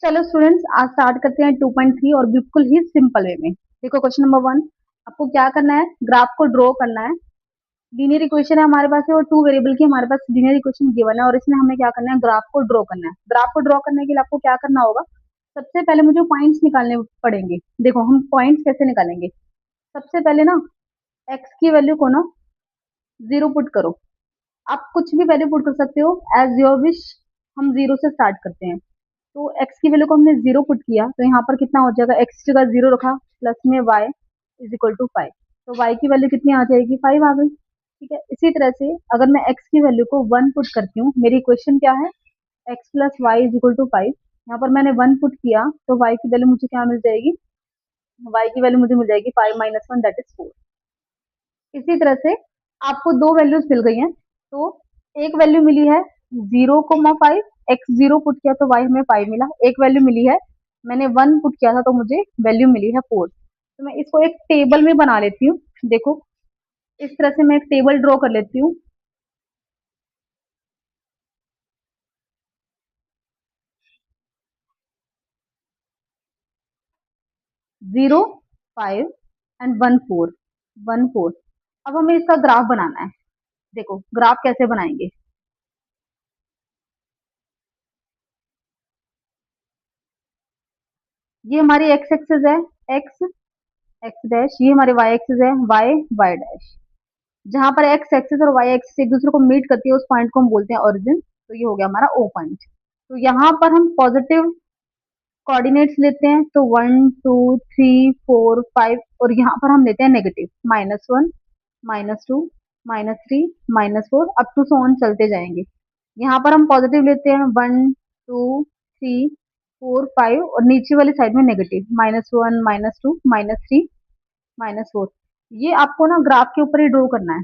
चलो स्टूडेंट्स, आज स्टार्ट करते हैं 2.3 और बिल्कुल ही सिंपल वे में। देखो क्वेश्चन नंबर 1, आपको क्या करना है, ग्राफ को ड्रॉ करना है। लीनियर इक्वेशन है हमारे पास है और 2 वेरिएबल की हमारे पास लीनियर इक्वेशन गिवन है और इसमें हमें क्या करना है, ग्राफ को ड्रॉ करना है। ग्राफ को ड्रॉ करने के लिए आपको क्या करना होगा, सबसे पहले मुझे पॉइंट्स निकालने पड़ेंगे। देखो हम पॉइंट्स कैसे निकालेंगे, सबसे पहले ना एक्स की वैल्यू को ना 0 पुट करो। आप कुछ भी वैल्यू पुट कर सकते हो एज योर विश। हम 0 से स्टार्ट करते हैं। तो x की वैल्यू को हमने 0 पुट किया तो यहाँ पर कितना हो जाएगा, x की जगह 0 रखा, प्लस में y इज इक्वल टू 5। तो y की वैल्यू कितनी आ जाएगी, 5 आ गई। ठीक है, इसी तरह से अगर मैं x की वैल्यू को 1 पुट करती हूँ, मेरी इक्वेशन क्या है, x plus y is equal to 5। यहाँ पर मैंने 1 पुट किया तो y की वैल्यू मुझे क्या मिल जाएगी, y की वैल्यू मुझे मिल जाएगी 5 माइनस 1 दैट इज 4। इसी तरह से आपको दो वैल्यूज मिल गई हैं। तो एक वैल्यू मिली है 0,5, एक्स 0 पुट किया तो वाई हमें 5 मिला। एक वैल्यू मिली है, मैंने 1 पुट किया था तो मुझे वैल्यू मिली है 4। तो मैं इसको एक टेबल में बना लेती हूँ। देखो इस तरह से मैं एक टेबल ड्रॉ कर लेती हूँ। 0, 5 एंड 1, 4, 1, 4। अब हमें इसका ग्राफ बनाना है। देखो ग्राफ कैसे बनाएंगे, ये हमारी एक्स एक्सिस है, एक्स एक्स डैश, ये हमारी वाई एक्सिस है, वाई वाई डैश। जहां पर एक्स एक्सिस और वाई एक्सिस एक दूसरे को मीट करती है उस पॉइंट को हम बोलते हैं ओरिजिन। तो ये हो गया हमारा ओ पॉइंट। तो यहाँ पर हम पॉजिटिव कोऑर्डिनेट्स लेते हैं, तो 1, 2, 3, 4, 5, और यहाँ पर हम लेते हैं negative, -1, -2, -3, -4, up to so on चलते जाएंगे। यहाँ पर हम पॉजिटिव लेते हैं 1, 2, 3, 4, 5, और नीचे वाली साइड में नेगेटिव, -1, -2, -3, -4। ये आपको ना ग्राफ के ऊपर ही ड्रॉ करना है।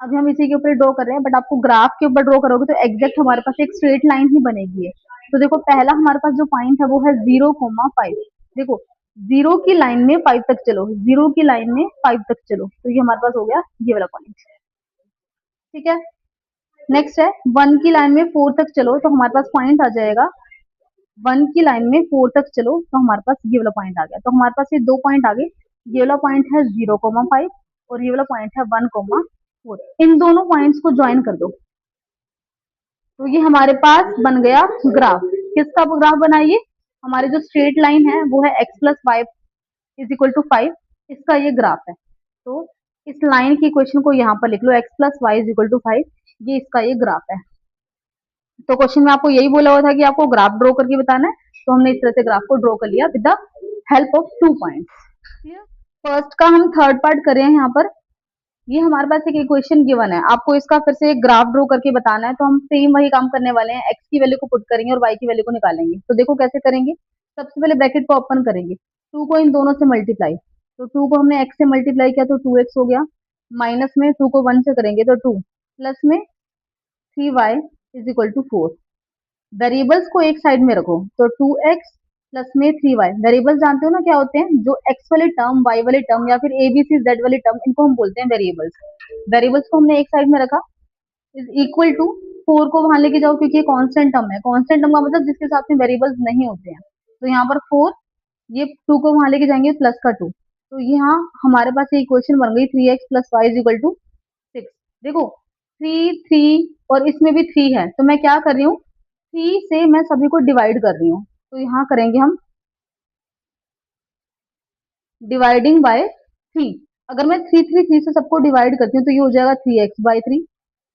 अभी हम इसी के ऊपर ड्रॉ कर रहे हैं, बट आपको ग्राफ के ऊपर ड्रॉ करोगे तो एग्जैक्ट हमारे पास एक स्ट्रेट लाइन ही बनेगी है। तो देखो पहला हमारे पास जो पॉइंट है वो है 0,5। देखो 0 की लाइन में 5 तक चलो, 0 की लाइन में 5 तक चलो, तो ये हमारे पास हो गया ये वाला पॉइंट। ठीक है, नेक्स्ट है 1 की लाइन में 4 तक चलो तो हमारे पास पॉइंट आ जाएगा, 1 की लाइन में 4 तक चलो तो हमारे पास ये वाला पॉइंट आ गया। तो हमारे पास ये दो पॉइंट आ गए, ये वाला पॉइंट है 0,5 और ये वाला पॉइंट है 1,4। इन दोनों पॉइंट्स को ज्वाइन कर दो तो ये हमारे पास बन गया ग्राफ। किसका ग्राफ बनाइए, हमारी जो स्ट्रेट लाइन है वो है x plus y is equal to 5, इसका ये ग्राफ है। तो इस लाइन की इक्वेशन को यहाँ पर लिख लो, x plus y is equal to 5, ये इसका ये ग्राफ है। तो क्वेश्चन में आपको यही बोला हुआ था कि आपको ग्राफ ड्रॉ करके बताना है, तो हमने इस तरह से ग्राफ को ड्रॉ कर लिया with the help of 2 points. First का हम थर्ड पार्ट कर रहे हैं। यहाँ पर ये हमारे पास एक इक्वेशन गिवन है, आपको इसका फिर से एक ग्राफ ड्रॉ करके बताना है। तो हम सेम वही काम करने वाले हैं, x की वैल्यू को पुट करेंगे और y की वैल्यू को निकालेंगे। तो देखो कैसे करेंगे, सबसे पहले ब्रैकेट को ओपन करेंगे, 2 को इन दोनों से मल्टीप्लाई, तो 2 को हमने x से मल्टीप्लाई किया तो 2x हो गया, माइनस में 2 को 1 से करेंगे तो 2, प्लस में 3y is equal to 4। Variables को एक साइड में रखो, तो 2x प्लस में 3y। वेरिएबल्स जानते हो ना क्या होते हैं, जो x वाले टर्म, y वाले टर्म या फिर a b c z वाले टर्म, इनको हम बोलते हैं वेरिएबल्स। वेरिएबल्स को हमने एक साइड में रखा, इज इक्वल टू 4 को वहां लेके जाओ क्योंकि ये कांस्टेंट टर्म है। कांस्टेंट टर्म का मतलब जिसके साथ में वेरिएबल्स नहीं होते हैं। तो यहाँ पर 4, ये 2 को वहां लेके जाएंगे प्लस का 2, तो यहाँ हमारे पास ये इक्वेशन बन गई 3x plus y is equal to 6। देखो 3, 3 और इसमें भी 3 है, तो मैं क्या कर रही हूँ, 3 से मैं सभी को डिवाइड कर रही हूँ। तो यहाँ करेंगे हम डिवाइडिंग बाय 3। अगर मैं 3, 3, 3 से सबको डिवाइड करती हूँ तो ये हो जाएगा 3x by 3,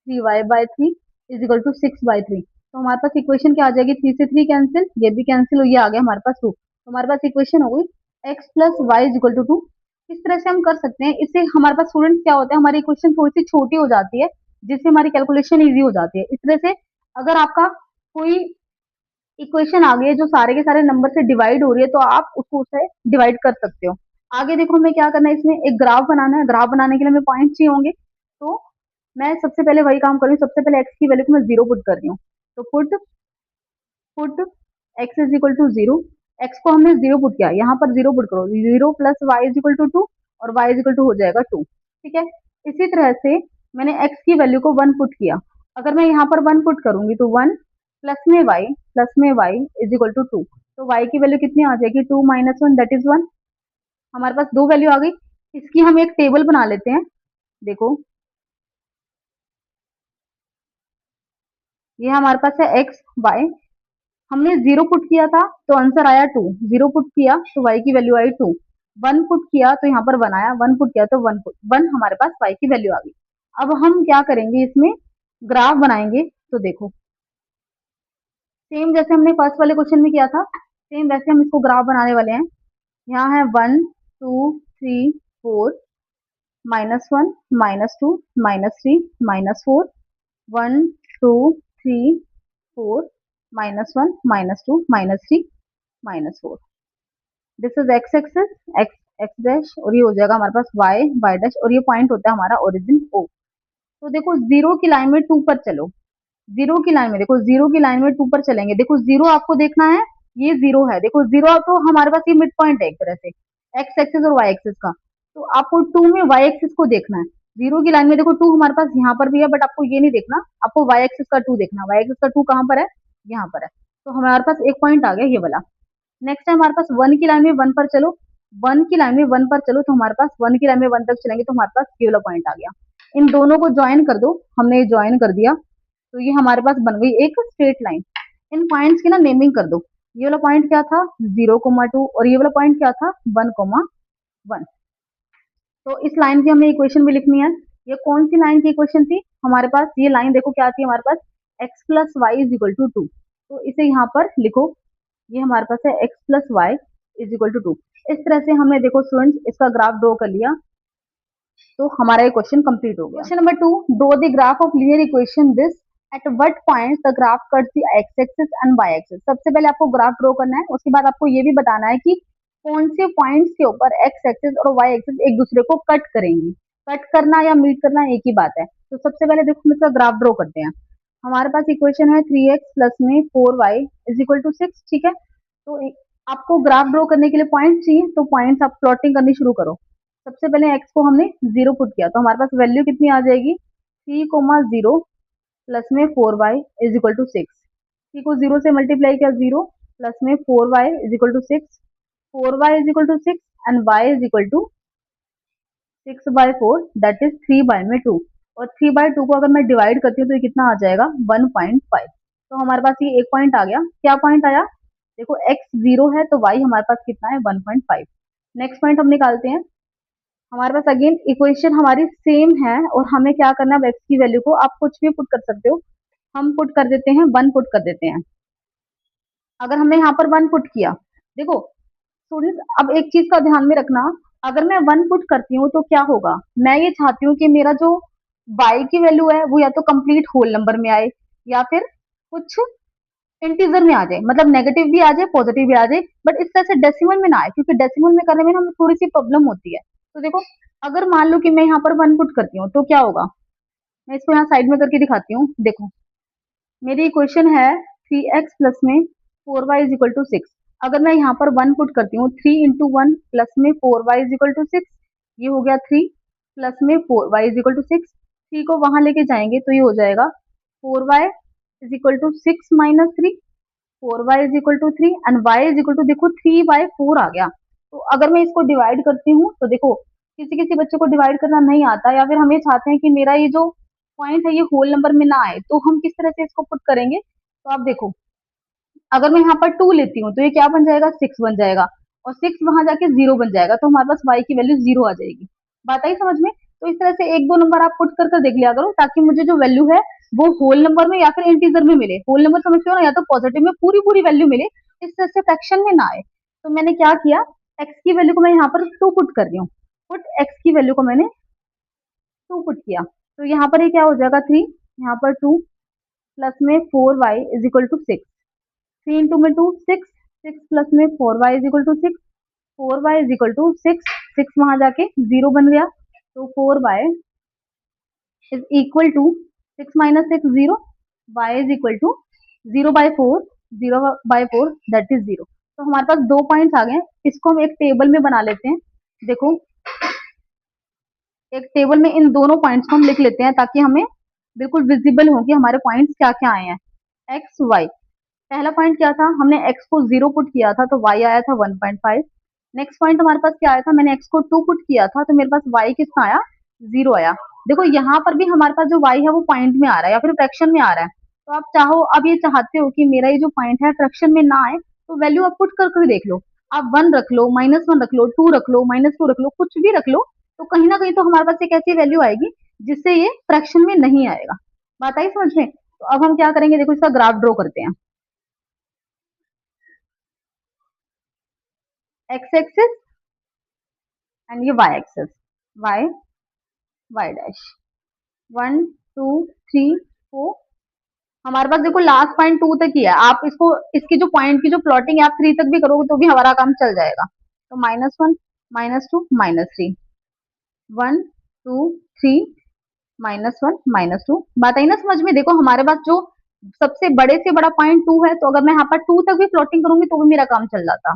3y by 3 is equal to 6 by 3। तो हमारे पास इक्वेशन क्या आ जाएगी, 3 से 3 कैंसिल, ये भी कैंसिल, ये आ गया हमारे पास 2। तो हमारे पास इक्वेशन हो गई x plus y is equal to 2। इस तरह से हम कर सकते हैं। इससे हमारे पास स्टूडेंट्स क्या होता है, हमारी इक्वेशन थोड़ी सी छोटी हो जाती है जिससे हमारी कैलकुलेशन ईजी हो जाती है। इस तरह से अगर आपका कोई इक्वेशन आ गई है जो सारे के सारे नंबर से डिवाइड हो रही है तो आप उसको उससे डिवाइड कर सकते हो। आगे देखो हमें क्या करना है, इसमें एक ग्राफ बनाना है। ग्राफ बनाने के लिए हमें पॉइंट चाहिए होंगे, तो मैं सबसे पहले वही काम कर रही हूँ। सबसे पहले x की वैल्यू को मैं 0 पुट कर रही हूँ, तो put put x is equal to 0। x को हमने 0 पुट किया, यहाँ पर 0 पुट करो, 0 plus y is equal to 2 और y इज इक्वल टू हो जाएगा 2। ठीक है, इसी तरह से मैंने x की वैल्यू को 1 पुट किया, अगर मैं यहाँ पर 1 पुट करूंगी तो 1 प्लस में y इज इक्वल टू 2। तो y की वैल्यू कितनी आ जाएगी, 2 माइनस 1 दैट इज 1। हमारे पास दो वैल्यू आ गई। इसकी हम एक टेबल बना लेते हैं। देखो ये हमारे पास है x y, हमने 0 पुट किया था तो आंसर आया 2, 0 पुट किया तो y की वैल्यू आई 2, 1 पुट किया तो यहाँ पर 1 आया, 1 पुट किया तो 1 हमारे पास y की वैल्यू आ गई। अब हम क्या करेंगे, इसमें ग्राफ बनाएंगे। तो देखो सेम जैसे हमने फर्स्ट वाले क्वेश्चन में किया था, सेम वैसे हम इसको ग्राफ बनाने वाले हैं। यहाँ है 1 2 3 4, -1 -2 -3 -4, 1 2 3 4, -1 -2 -3 -4। This is x axis, x x dash, और ये हो जाएगा हमारे पास वाई वाई डैश, और ये पॉइंट होता है हमारा ओरिजिन ओ। तो देखो जीरो की लाइन में 2 पर चलो, जीरो की लाइन में, देखो जीरो की लाइन में 2 पर चलेंगे। देखो जीरो आपको देखना है, ये जीरो है, देखो जीरो तो हमारे पास ये मिड पॉइंट है एक तरह से एक्स एक्सिस और वाई एक्सिस का। तो आपको 2 में वाई एक्सिस को देखना है। जीरो की लाइन में देखो 2 हमारे पास यहाँ पर भी है, बट आपको ये नहीं देखना, आपको वाई एक्सिस का 2 देखना। वाई एक्सिस का 2 कहाँ पर है, यहाँ पर है। तो हमारे पास एक पॉइंट आ गया ये वाला। नेक्स्ट है हमारे पास 1 की लाइन में 1 पर चलो, 1 की लाइन में 1 पर चलो, तो हमारे पास 1 की लाइन में 1 तक चलेंगे तो हमारे पास ये वाला पॉइंट आ गया। इन दोनों को ज्वाइन कर दो, हमने ये ज्वाइन कर दिया, तो ये हमारे पास बन गई एक स्ट्रेट लाइन। इन पॉइंट्स की ना नेमिंग कर दो। ये वाला पॉइंट क्या था, 0,2, और ये वाला पॉइंट क्या था, 1,1। तो इस लाइन की हमें इक्वेशन भी लिखनी है। ये कौन सी लाइन की इक्वेशन थी हमारे पास, ये लाइन देखो क्या थी हमारे पास, x plus y is equal to 2। तो इसे यहाँ पर लिखो, ये हमारे पास है x plus y is equal to 2। इस तरह से हमने देखो स्टूडेंट्स इसका ग्राफ ड्रॉ कर लिया, तो हमारा ये क्वेश्चन कंप्लीट हो गया। Question number 2, draw the graph of linear equation this at what points the graph cuts the x axis and y axis. सबसे पहले आपको ग्राफ ड्रॉ करना है, उसके बाद आपको ये भी बताना है कि कौन से पॉइंट्स के ऊपर एक्स एक्सिस और वाई एक्सिस एक दूसरे को कट करेंगी। कट करना या मीट करना एक ही बात है। तो सबसे पहले देखो हम इसका ग्राफ ड्रॉ करते हैं। हमारे पास इक्वेशन है 3x प्लस में 4y इज इक्वल टू 6, ठीक है। तो आपको ग्राफ ड्रॉ करने के लिए पॉइंट चाहिए, तो पॉइंट्स आप प्लॉटिंग करनी शुरू करो। सबसे पहले x को हमने 0 पुट किया, तो हमारे पास वैल्यू कितनी आ जाएगी, 3,0 प्लस में 4y इज इक्वल टू 6। 3 को 0 से मल्टीप्लाई किया, 0 प्लस में 4y is equal to 6, 4y is equal to 6 and y is equal to 6/4 that is 3/2। और 3/2 को अगर मैं डिवाइड करती हूँ तो ये कितना आ जाएगा, 1.5। तो हमारे पास ये एक पॉइंट आ गया। क्या पॉइंट आया, देखो x 0 है तो y हमारे पास कितना है, 1.5। नेक्स्ट पॉइंट हम निकालते हैं। हमारे पास अगेन इक्वेशन हमारी सेम है, और हमें क्या करना है, x की वैल्यू को आप कुछ भी पुट कर सकते हो। हम पुट कर देते हैं 1 पुट कर देते हैं। अगर हमने यहाँ पर 1 पुट किया, देखो स्टूडेंट्स अब एक चीज का ध्यान में रखना, अगर मैं 1 पुट करती हूँ तो क्या होगा, मैं ये चाहती हूँ कि मेरा जो y की वैल्यू है वो या तो कंप्लीट होल नंबर में आए या फिर कुछ इंटीजर में आ जाए, मतलब नेगेटिव भी आ जाए पॉजिटिव भी आ जाए, बट इस तरह से डेसिमल में ना आए, क्योंकि डेसिमल में करने में ना हमें थोड़ी सी प्रॉब्लम होती है। तो देखो अगर मान लो कि मैं यहाँ पर 1 पुट करती हूँ तो क्या होगा, मैं इसको यहाँ साइड में करके दिखाती हूँ। देखो मेरी इक्वेशन है 3x प्लस में 4y इज इक्वल टू 6। अगर मैं यहाँ पर 1 पुट करती हूँ, 3 इंटू 1 प्लस में 4y इज इक्वल टू 6, ये हो गया 3 प्लस में 4y इज इक्वल टू 6। 3 को वहां लेके जाएंगे तो ये हो जाएगा 4y is equal to 6 minus 3, 4y is equal to 3 and y is equal to देखो 3/4 आ गया। तो अगर मैं इसको डिवाइड करती हूँ तो देखो किसी किसी बच्चे को डिवाइड करना नहीं आता, या फिर हम ये चाहते हैं कि मेरा ये जो पॉइंट है ये होल नंबर में ना आए, तो हम किस तरह से इसको पुट करेंगे। तो आप देखो अगर मैं यहाँ पर 2 लेती हूँ तो ये क्या बन जाएगा, 6 बन जाएगा, और 6 वहां जाके 0 बन जाएगा, तो हमारे पास y की वैल्यू 0 आ जाएगी। बात आई समझ में। तो इस तरह से एक दो नंबर आप पुट कर देख लिया करो, ताकि मुझे जो वैल्यू है वो होल नंबर में या फिर इंटीजर में मिले। होल नंबर समझते हो ना, या तो पॉजिटिव में पूरी पूरी वैल्यू मिले, इस तरह से फ्रैक्शन में ना आए। तो मैंने क्या किया, x की वैल्यू को मैं यहाँ पर 2 पुट कर रही हूँ, पुट x की वैल्यू को मैंने 2 पुट किया, तो यहाँ पर ये क्या हो जाएगा 3, यहाँ पर 2 प्लस में 4y is equal to 6, 3 into में 2 6, 6 प्लस में 4y is equal to 6, 4y is equal to 6, 6 वहां जाके 0 बन गया, तो 4y is equal to 6 minus 6 0, y is equal to 0/4, 0/4 that is 0। तो हमारे पास 2 पॉइंट्स आ गए। इसको हम एक टेबल में बना लेते हैं। देखो एक टेबल में इन दोनों पॉइंट्स को हम लिख लेते हैं, ताकि हमें बिल्कुल विजिबल हो कि हमारे पॉइंट्स क्या क्या आए हैं, एक्स वाई। पहला पॉइंट क्या था, हमने x को 0 पुट किया था तो y आया था 1.5। नेक्स्ट पॉइंट हमारे पास क्या आया था, मैंने x को 2 पुट किया था तो मेरे पास y कितना आया, 0 आया। देखो यहाँ पर भी हमारे पास जो y है वो पॉइंट में आ रहा है या फिर फ्रैक्शन में आ रहा है। तो आप चाहो, अब ये चाहते हो कि मेरा ये जो पॉइंट है फ्रैक्शन में ना आए, तो वैल्यू आप पुट करके देख लो। आप 1 रख लो, -1 रख लो, 2 रख लो, -2 रख लो, कुछ भी रख लो, तो कहीं ना कहीं तो हमारे पास एक ऐसी वैल्यू आएगी जिससे ये फ्रैक्शन में नहीं आएगा। बात आई समझ में? तो अब हम क्या करेंगे, देखो इसका ग्राफ ड्रॉ करते हैं। एक्स एक्सिस एंड ये y axis, y y dash, 1 2 3 4। हमारे पास देखो लास्ट पॉइंट 2 तक ही है। आप इसको, इसकी जो पॉइंट की जो प्लॉटिंग है आप 3 तक भी करोगे तो भी हमारा काम चल जाएगा। तो -1 -2 -3, 1 2 3 -1 -2। बात आई ना समझ में? देखो हमारे पास जो सबसे बड़े से बड़ा पॉइंट 2 है, तो अगर मैं यहाँ पर 2 तक भी प्लॉटिंग करूंगी तो भी मेरा काम चल जाता।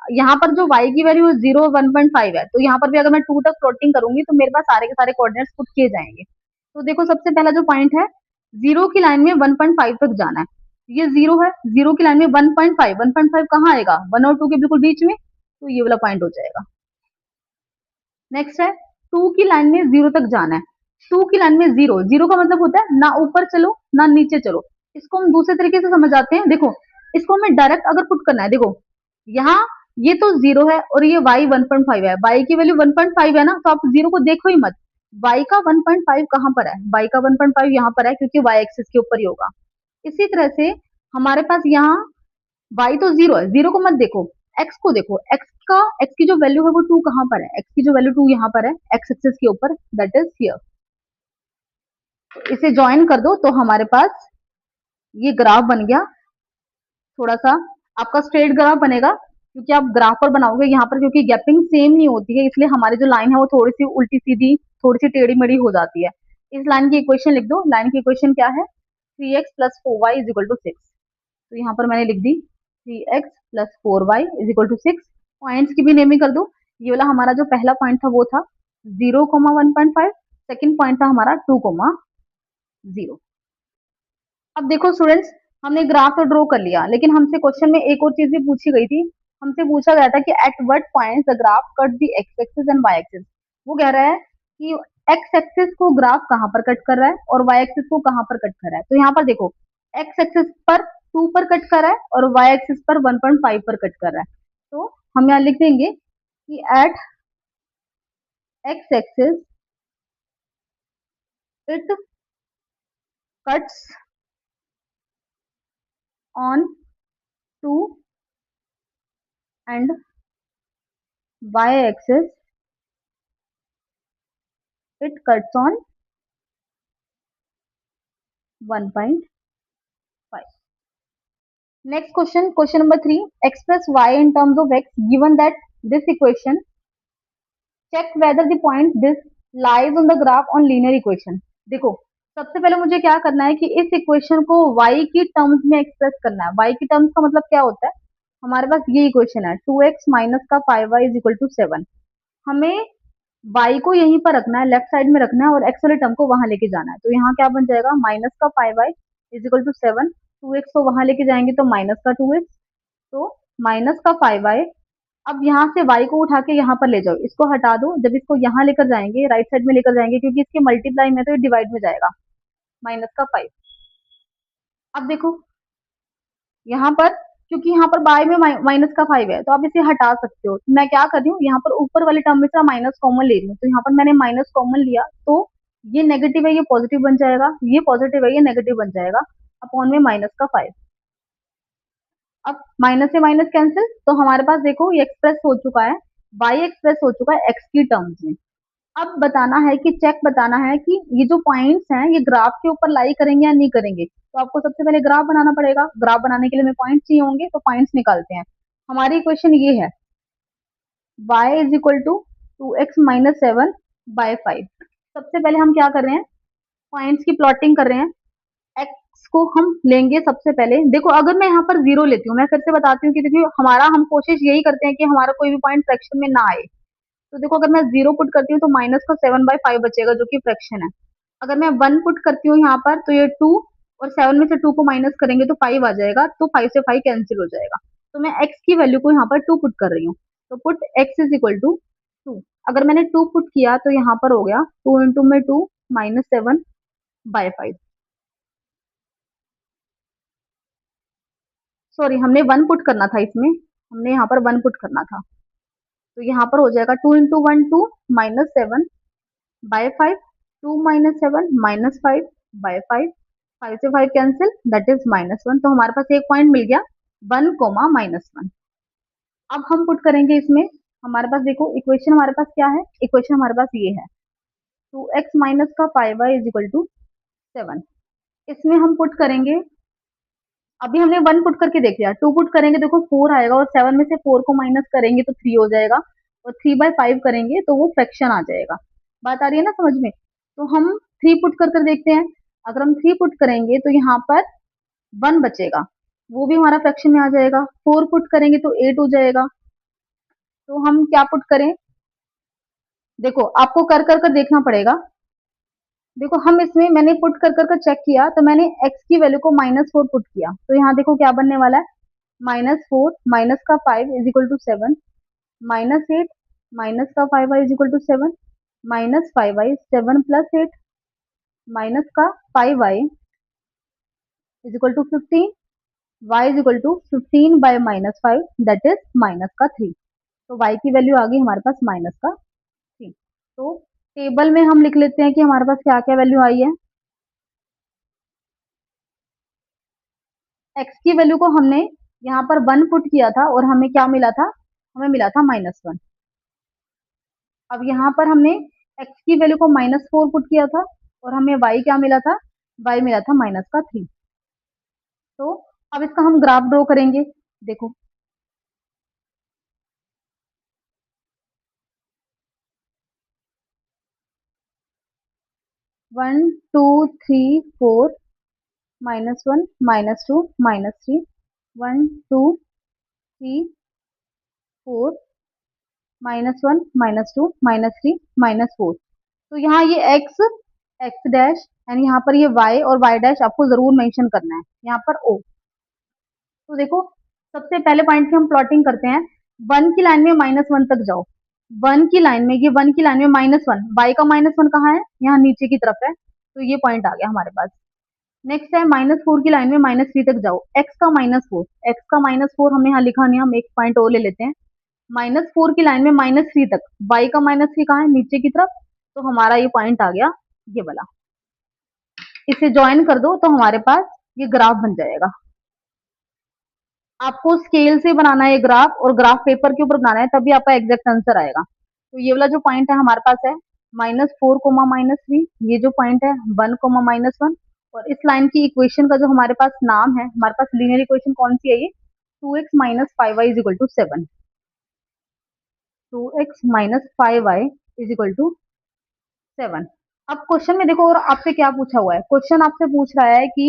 यहाँ पर जो y की वैल्यू 0 1.5 है, तो यहाँ पर भी अगर मैं 2 तक प्लॉटिंग करूंगी तो मेरे पास सारे के सारे कोऑर्डिनेट्स पुट किए जाएंगे। तो देखो सबसे पहला जो पॉइंट है, 0 की लाइन में 1.5 तक जाना है। ये 0 है, 0 की लाइन में 1.5, 1.5 कहाँ आएगा, 1 और 2 के बिल्कुल बीच में, तो ये वाला पॉइंट हो जाएगा। नेक्स्ट है 2 की लाइन में 0 तक जाना है। 2 की लाइन में 0, 0 का मतलब होता है ना ऊपर चलो ना नीचे चलो। इसको हम दूसरे तरीके से समझ आते हैं। देखो इसको हमें डायरेक्ट अगर पुट करना है, देखो यहाँ ये तो 0 है और ये y 1.5 है, y की वैल्यू 1.5 है ना, तो आप 0 को देखो ही मत। y का 1.5 कहाँ पर है, y का 1.5 यहाँ पर है क्योंकि y एक्सिस के ऊपर ही होगा। इसी तरह से हमारे पास यहाँ y तो 0 है, 0 को मत देखो, x को देखो। x की जो वैल्यू है वो 2 कहाँ पर है, x की जो वैल्यू 2 यहाँ पर है, x एक्सिस के ऊपर, दैट इज हियर। इसे ज्वाइन कर दो तो हमारे पास ये ग्राफ बन गया। थोड़ा सा आपका स्ट्रेट ग्राफ बनेगा क्योंकि आप ग्राफ पर बनाओगे यहाँ पर, क्योंकि गैपिंग सेम नहीं होती है इसलिए हमारी जो लाइन है वो थोड़ी सी उल्टी सीधी, थोड़ी सी टेढ़ी मेढ़ी हो जाती है। इस लाइन की इक्वेशन लिख दो। लाइन की इक्वेशन क्या है, 3x + 4y = 6। तो यहाँ पर मैंने लिख दी 3x + 4y = 6। पॉइंट्स की भी नेमिंग कर दो। ये वाला हमारा जो पहला पॉइंट था वो था 0, 1.5। सेकेंड पॉइंट था हमारा 2, 0। अब देखो स्टूडेंट्स, हमने ग्राफ तो ड्रॉ कर लिया, लेकिन हमसे क्वेश्चन में एक और चीज भी पूछी गई थी। हमसे पूछा गया था कि at what point the graph cut the x axis and y axis. वो कह रहा है कि एक्स एक्सिस को ग्राफ कहाँ पर कट कर रहा है और वाई एक्सिस को कहाँ पर कट कर रहा है। तो यहाँ पर देखो एक्स एक्सिस पर 2 पर कट कर रहा है और वाई एक्सिस पर 1.5 पर कट कर रहा है। तो हम यहाँ लिख देंगे कि at x axis it cuts on 2 and y axis it cuts on 1.5. Next question, question number 3. Express y in terms of x given that this equation. Check whether the point this lies on the graph on linear equation. देखो सबसे पहले मुझे क्या करना है कि इस equation को y की टर्म्स में एक्सप्रेस करना है। y की टर्म्स का मतलब क्या होता है, हमारे पास ये इक्वेशन है 2x - का 5y = 7। हमें y को यहीं पर रखना है, लेफ्ट साइड में रखना है और x वाले टर्म को वहां लेके जाना है। तो यहाँ क्या बन जाएगा, माइनस का 5y = 7, 2x को वहां लेके जाएंगे तो माइनस का 2x, तो माइनस का 5y। अब यहाँ से y को उठा के यहाँ पर ले जाओ, इसको हटा दो। जब इसको यहाँ लेकर जाएंगे, राइट साइड में लेकर जाएंगे क्योंकि इसके मल्टीप्लाई में तो ये डिवाइड में जाएगा, माइनस का 5। अब देखो यहाँ पर, क्योंकि यहाँ पर बाय में माइनस का 5 है तो आप इसे हटा सकते हो। मैं क्या कर रही हूँ, यहाँ पर ऊपर वाले टर्म में से माइनस कॉमन ले रही हूँ। तो यहाँ पर मैंने माइनस कॉमन लिया तो ये नेगेटिव है ये पॉजिटिव बन जाएगा, ये पॉजिटिव है ये नेगेटिव बन जाएगा, अपॉन में माइनस का 5। अब माइनस से माइनस कैंसिल, तो हमारे पास देखो ये एक्सप्रेस हो चुका है, y एक्सप्रेस हो चुका है x की टर्म्स में। अब बताना है कि चेक बताना है कि ये जो पॉइंट्स हैं ये ग्राफ के ऊपर लाई करेंगे या नहीं करेंगे। तो आपको सबसे पहले ग्राफ बनाना पड़ेगा। ग्राफ बनाने के लिए हमें पॉइंट्स चाहिए होंगे, तो पॉइंट्स निकालते हैं। हमारी इक्वेशन ये है y = 2x - 7/5। सबसे पहले हम क्या कर रहे हैं, पॉइंट्स की प्लॉटिंग कर रहे हैं। x को हम लेंगे सबसे पहले। देखो अगर मैं यहाँ पर 0 लेती हूँ, मैं फिर से बताती हूँ कि देखिए हम कोशिश यही करते हैं कि हमारा कोई भी पॉइंट फ्रैक्शन में ना आए। तो देखो अगर मैं 0 पुट करती हूँ तो माइनस का 7/5 बचेगा जो कि फ्रैक्शन है। अगर मैं 1 पुट करती हूँ यहाँ पर तो ये 2 और 7 में से 2 को माइनस करेंगे तो 5 आ जाएगा, तो 5 से 5 कैंसिल हो जाएगा। तो मैं x की वैल्यू को यहाँ पर 2 पुट कर रही हूँ। तो put x is equal to 2। अगर मैंने 2 पुट किया तो यहाँ पर हो गया 2 इंटू में 2 माइनस 7 बाय 5। सॉरी, हमने 1 पुट करना था इसमें, हमने यहाँ पर 1 पुट करना था। तो यहाँ पर हो जाएगा 2 into 1 2 minus 7 by 5, 2 minus 7 minus 5 by 5, 5 से 5 कैंसिल, दैट इज -1। तो हमारे पास एक पॉइंट मिल गया 1 कोमा -1। अब हम पुट करेंगे इसमें, हमारे पास देखो इक्वेशन हमारे पास क्या है, इक्वेशन हमारे पास ये है 2x माइनस का 5y इज इक्वल टू 7। इसमें हम पुट करेंगे, अभी हमने 1 पुट करके देख लिया, 2 पुट करेंगे देखो 4 आएगा, और 7 में से 4 को माइनस करेंगे तो 3 हो जाएगा, और 3/5 करेंगे तो वो फ्रैक्शन आ जाएगा। बात आ रही है ना समझ में? तो हम 3 पुट कर देखते हैं। अगर हम 3 पुट करेंगे तो यहाँ पर 1 बचेगा, वो भी हमारा फ्रैक्शन में आ जाएगा। 4 पुट करेंगे तो 8 हो जाएगा। तो हम क्या पुट करें, देखो आपको कर देखना पड़ेगा। देखो हम इसमें मैंने पुट कर चेक किया, तो मैंने x की वैल्यू को -4 पुट किया, तो यहाँ देखो क्या बनने वाला है, -4 माइनस का 5 इज इक्वल टू 7, -8 माइनस का 5y is equal to 7, -5y 7 plus 8 minus का 5y is equal to 15, y is equal to 15 by -5 that is minus का 3। तो y की वैल्यू आ गई हमारे पास माइनस का 3। तो टेबल में हम लिख लेते हैं कि हमारे पास क्या क्या वैल्यू आई है। x की वैल्यू को हमने यहाँ पर 1 पुट किया था और हमें क्या मिला था, हमें मिला था -1। अब यहाँ पर हमने x की वैल्यू को -4 पुट किया था और हमें y क्या मिला था, y मिला था माइनस का 3। तो अब इसका हम ग्राफ ड्रॉ करेंगे। देखो 1 2 3 4 -1 -2 -3 1 2 3 4 -1 -2 -3 -4। तो यहाँ ये x डैश एंड यहाँ पर ये y और y डैश आपको जरूर मेंशन करना है, यहाँ पर o। तो देखो सबसे पहले पॉइंट की हम प्लॉटिंग करते हैं। 1 की लाइन में -1 तक जाओ, 1 की लाइन में, ये 1 की लाइन में -1, y का -1 कहाँ है, यहाँ नीचे की तरफ है, तो ये पॉइंट आ गया हमारे पास। नेक्स्ट है -4 की लाइन में -3 तक जाओ, x का -4, x का -4 हमने यहाँ लिखा नहीं, हम एक पॉइंट और ले लेते हैं। -4 की लाइन में -3 तक, y का -3 कहाँ है, नीचे की तरफ, तो हमारा ये पॉइंट आ गया ये वाला। इसे ज्वाइन कर दो तो हमारे पास ये ग्राफ बन जाएगा। आपको स्केल से बनाना है ग्राफ, और ग्राफ पेपर के ऊपर बनाना है, तभी आपका एग्जैक्ट आंसर आएगा। तो ये वाला जो पॉइंट है हमारे पास है -4 कोमा -3, ये जो पॉइंट है 1 कोमा -1, और इस लाइन की इक्वेशन का जो हमारे पास नाम है, हमारे पास लीनियर इक्वेशन कौन सी है, ये 2x minus 5y is equal to 7, 2x minus 5y is equal to 7। अब क्वेश्चन में देखो और आपसे क्या पूछा हुआ है, क्वेश्चन आपसे पूछ रहा है कि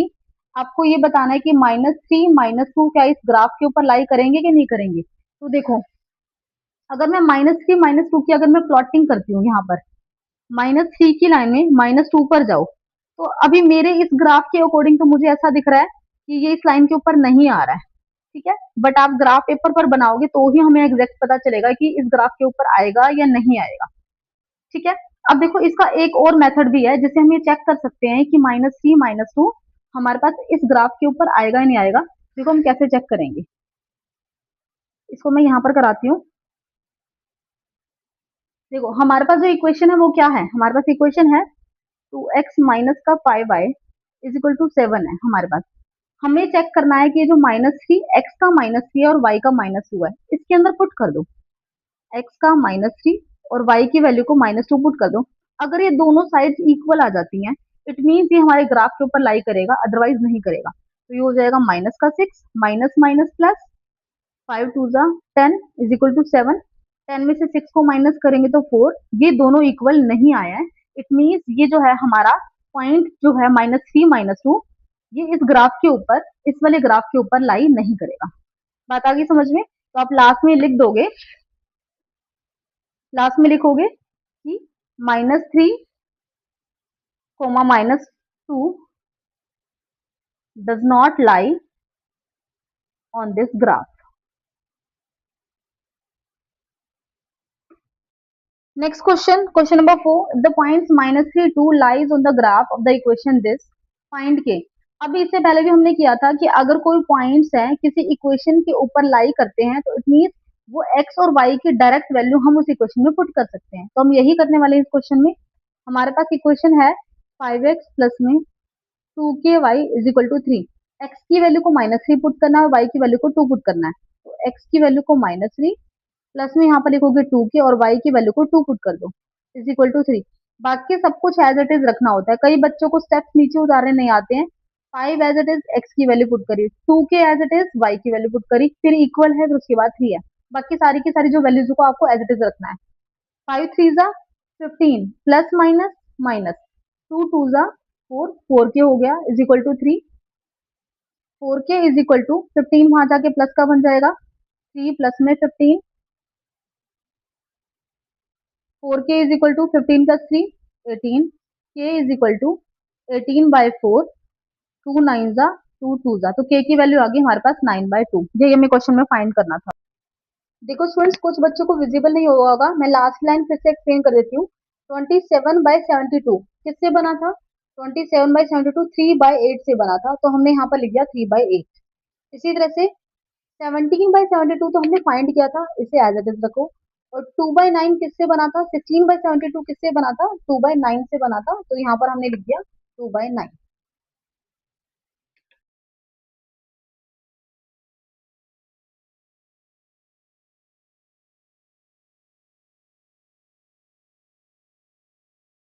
आपको ये बताना है कि -3 -2 क्या इस ग्राफ के ऊपर लाई करेंगे कि नहीं करेंगे। तो देखो अगर मैं -3 -2 की अगर मैं प्लॉटिंग करती हूँ, यहाँ पर -3 की लाइन में -2 पर जाओ, तो अभी मेरे इस ग्राफ के अकॉर्डिंग तो मुझे ऐसा दिख रहा है कि ये इस लाइन के ऊपर नहीं आ रहा है, ठीक है। बट आप ग्राफ पेपर पर बनाओगे तो ही हमें एग्जैक्ट पता चलेगा कि इस ग्राफ के ऊपर आएगा या नहीं आएगा, ठीक है। अब देखो इसका एक और मेथड भी है जिससे हम ये चेक कर सकते हैं कि -3 -2 हमारे पास इस ग्राफ के ऊपर आएगा या नहीं आएगा। देखो हम कैसे चेक करेंगे, इसको मैं यहाँ पर कराती हूँ। देखो हमारे पास जो इक्वेशन है वो क्या है, हमारे पास इक्वेशन है 2x माइनस का 5y इज इक्वल टू 7 है हमारे पास। हमें चेक करना है कि ये जो -3 x का -3 और y का -2 है, इसके अंदर पुट कर दो, x का -3 और y की वैल्यू को -2 पुट कर दो। अगर ये दोनों साइड्स इक्वल आ जाती हैं, इट मीन्स ये हमारे ग्राफ के ऊपर लाई करेगा, अदरवाइज नहीं करेगा। तो ये हो जाएगा माइनस का 6 माइनस माइनस प्लस 5 टू जा 10 इज इक्वल टू 7। 10 में से 6 को माइनस करेंगे तो 4, ये दोनों इक्वल नहीं आए हैं, इट मीन्स ये जो है हमारा पॉइंट जो है -3 -2, ये इस ग्राफ के ऊपर, इस वाले ग्राफ के ऊपर लाई नहीं करेगा। बात आ गई समझ में? तो आप लास्ट में लिख दोगे, लास्ट में लिखोगे कि -3 coma -2 does not lie on this graph. Next question, question number 4. If the points -3, 2 lies on the graph of the equation this, find k. अभी इससे पहले भी हमने किया था कि अगर कोई पॉइंट्स हैं किसी इक्वेशन के ऊपर लाई करते हैं तो इट मीन वो x और y की डायरेक्ट वैल्यू हम उस इक्वेशन में पुट कर सकते हैं। तो हम यही करने वाले हैं इस क्वेश्चन में। हमारे पास इक्वेशन है 5x प्लस में 2ky is equal to 3। x की वैल्यू को -3 पुट करना है और y की वैल्यू को 2 पुट करना है। तो x की वैल्यू को -3 प्लस में यहाँ पर लिखोगे 2 के और y की वैल्यू को 2 पुट कर दो इज इक्वल टू 3। बाकी सब कुछ एज इट इज रखना होता है। कई बच्चों को स्टेप्स नीचे उतारने नहीं आते हैं। 5 एज इट इज x की वैल्यू पुट करी, 2 के एज इट इज y की वैल्यू पुट करी, फिर इक्वल है, फिर उसके बाद 3 है। बाकी सारी की सारी जो वैल्यूज को आपको एज इट इज रखना है। 5 3 जा 15 प्लस माइनस माइनस 2 2 जा 4, 4 के हो गया इज इक्वल टू 3। 4 के इज इक्वल टू 15 वहां जाके प्लस का बन जाएगा 3 प्लस में 15, 4k is equal to 15 plus 3 18, k is equal to 18/4, 2 9 जा 2 2 जा, तो k की वैल्यू आ गई हमारे पास 9/2। ये हमें क्वेश्चन में फाइंड करना था। देखो स्टूडेंट्स, कुछ बच्चों को विजिबल नहीं हुआ होगा, मैं लास्ट लाइन फिर से एक्सप्लेन कर देती हूँ। 27/72 किससे बना था? 27/72 3/8 से बना था, तो हमने यहाँ पर लिख दिया 3/8। इसी तरह से 17/72 तो हमने फाइंड किया था, इसे एज इट इज रखो। और 2/9 किससे बना था? 16/72 किससे बना था? 2/9 से बना था, तो यहाँ पर हमने लिख दिया 2/9।